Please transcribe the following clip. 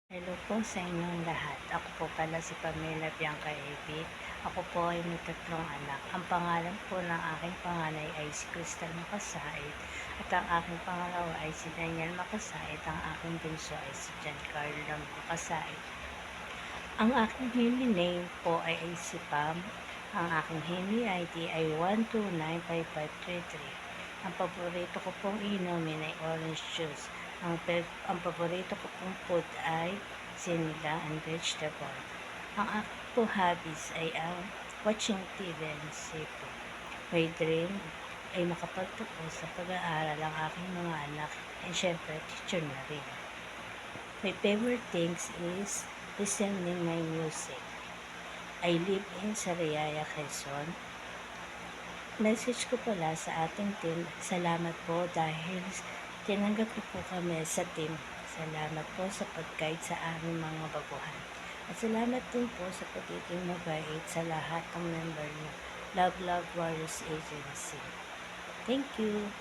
Hello po sa inyong lahat. Ako po pala si Pamela Bianca Ebi. Ako po ay may 3 anak. Ang pangalan po ng aking panganay ay si Crystal Makasait at ang aking pangalawa ay si Daniel Makasait. Ang aking bunso ay si Giancarlo Makasait. Ang aking Henry name po ay si Pam. Ang aking Henry ID ay 1295533. Ang paborito ko pong inumin ay orange juice. Ang paborito ko pong food ay sinigang and vegetable. Ang aking po hobbies ay ang watching TV and seafood. My dream ay makapagtapos sa pag-aaral ang aking mga anak and syempre teacher na rin. My favorite things is listening my music. I live in Sariaya, Quezon. Message ko pala sa ating team, salamat po dahil tinanggap niyo po kami sa team. Salamat po sa pag-guide sa aming mga baguhan. At salamat din po sa pagiging mabait sa lahat ng member niyo. Love Warriors Agency. Thank you.